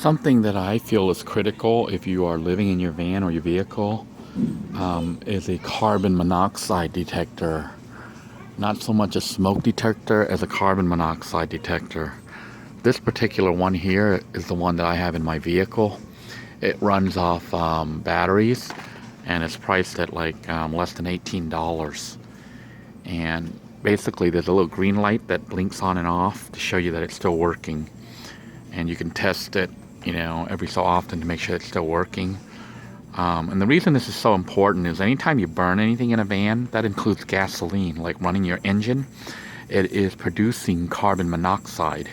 Something that I feel is critical if you are living in your van or your vehicle is a carbon monoxide detector. Not so much a smoke detector as a carbon monoxide detector. This particular one here is the one that I have in my vehicle. It runs off batteries, and it's priced at like less than $18. And basically there's a little green light that blinks on and off to show you that it's still working. And you can test it, every so often to make sure it's still working. And the reason this is so important is anytime you burn anything in a van, that includes gasoline, like running your engine, it is producing carbon monoxide.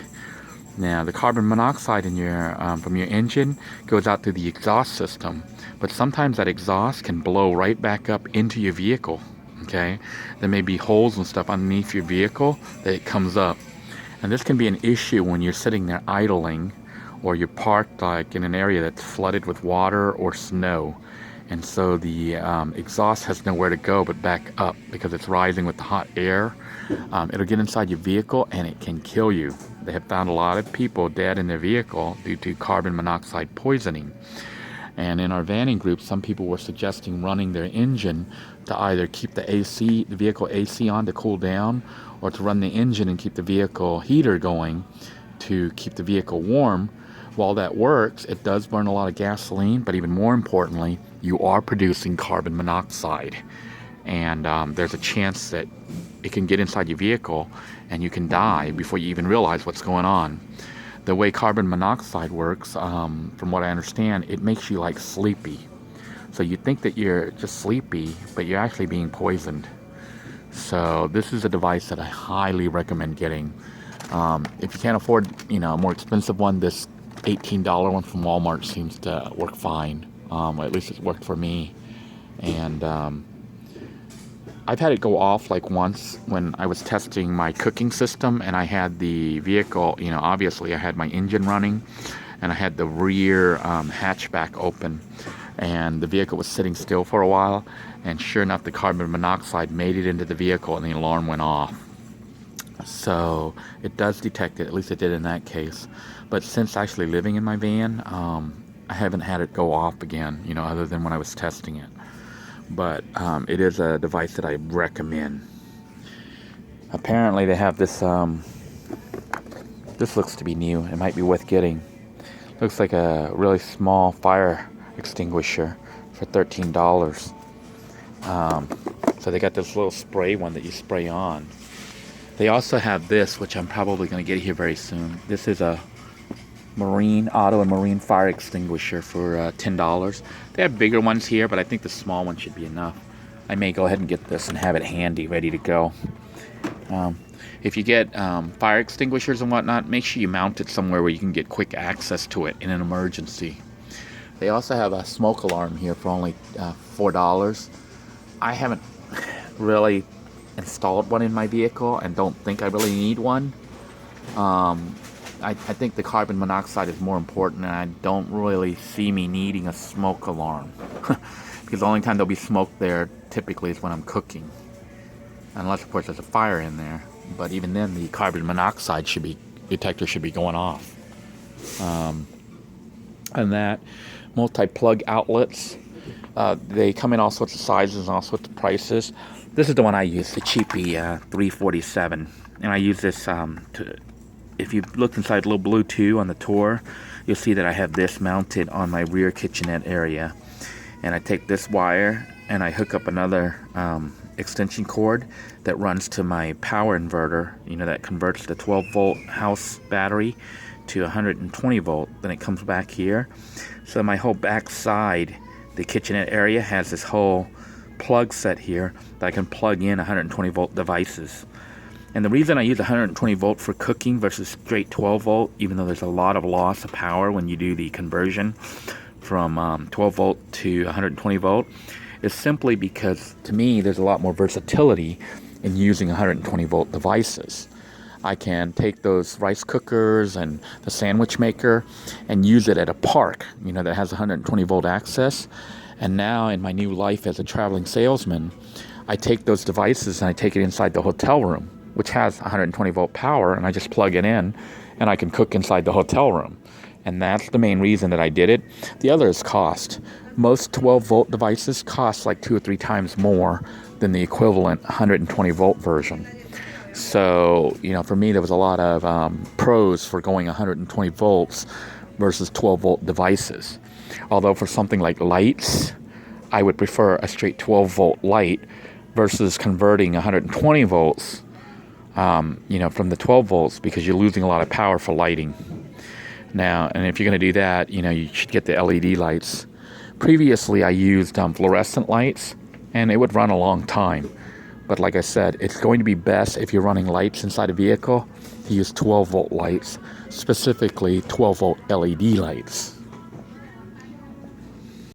Now, the carbon monoxide in your from your engine goes out through the exhaust system, but sometimes that exhaust can blow right back up into your vehicle. Okay, there may be holes and stuff underneath your vehicle that it comes up, and this can be an issue when you're sitting there idling, or you're parked like in an area that's flooded with water or snow, and so the exhaust has nowhere to go but back up because it's rising with the hot air. It'll get inside your vehicle and it can kill you. They have found a lot of people dead in their vehicle due to carbon monoxide poisoning. And in our vanning group, some people were suggesting running their engine to either keep the vehicle AC on to cool down, or to run the engine and keep the vehicle heater going to keep the vehicle warm. While that works, it does burn a lot of gasoline, but even more importantly, you are producing carbon monoxide. And there's a chance that it can get inside your vehicle and you can die before you even realize what's going on. The way carbon monoxide works, from what I understand, it makes you like sleepy. So you think that you're just sleepy, but you're actually being poisoned. So this is a device that I highly recommend getting. If you can't afford, a more expensive one, this $18 one from Walmart seems to work fine. At least it's worked for me. And I've had it go off like once when I was testing my cooking system, and I had the vehicle, obviously I had my engine running, and I had the rear hatchback open, and the vehicle was sitting still for a while, and sure enough, the carbon monoxide made it into the vehicle and the alarm went off. So it does detect it, at least it did in that case. But since actually living in my van, I haven't had it go off again, other than when I was testing it. But it is a device that I recommend. Apparently they have this, this looks to be new. It might be worth getting. Looks like a really small fire extinguisher for $13. So they got this little spray one that you spray on. They also have this, which I'm probably going to get here very soon. This is a auto and marine fire extinguisher for $10. They have bigger ones here, but I think the small one should be enough. I may go ahead and get this and have it handy, ready to go. If you get fire extinguishers and whatnot, make sure you mount it somewhere where you can get quick access to it in an emergency. They also have a smoke alarm here for only $4. I haven't really installed one in my vehicle and don't think I really need one. I think the carbon monoxide is more important, and I don't really see me needing a smoke alarm. Because the only time there'll be smoke there typically is when I'm cooking. Unless, of course, there's a fire in there. But even then, the carbon monoxide detector should be going off. And that, multi-plug outlets. They come in all sorts of sizes and all sorts of prices. This is the one I use, the cheapy V347. And I use this if you look inside little blue 2 on the tour, you'll see that I have this mounted on my rear kitchenette area. And I take this wire and I hook up another extension cord that runs to my power inverter, that converts the 12 volt house battery to 120 volt. Then it comes back here. So my whole back side, the kitchenette area, has this whole plug set here that I can plug in 120 volt devices. And the reason I use 120 volt for cooking versus straight 12 volt, even though there's a lot of loss of power when you do the conversion from 12 volt to 120 volt, is simply because, to me, there's a lot more versatility in using 120 volt devices. I can take those rice cookers and the sandwich maker and use it at a park, that has 120 volt access. And now in my new life as a traveling salesman, I take those devices and I take it inside the hotel room, which has 120 volt power, and I just plug it in and I can cook inside the hotel room. And that's the main reason that I did it. The other is cost. Most 12-volt devices cost like 2 or 3 times more than the equivalent 120-volt version. So, for me, there was a lot of pros for going 120 volts versus 12-volt devices. Although for something like lights, I would prefer a straight 12-volt light versus converting 120 volts, from the 12 volts, because you're losing a lot of power for lighting. Now, and if you're going to do that, you should get the LED lights. Previously, I used fluorescent lights, and it would run a long time. But like I said, it's going to be best if you're running lights inside a vehicle to use 12-volt lights, specifically 12-volt LED lights.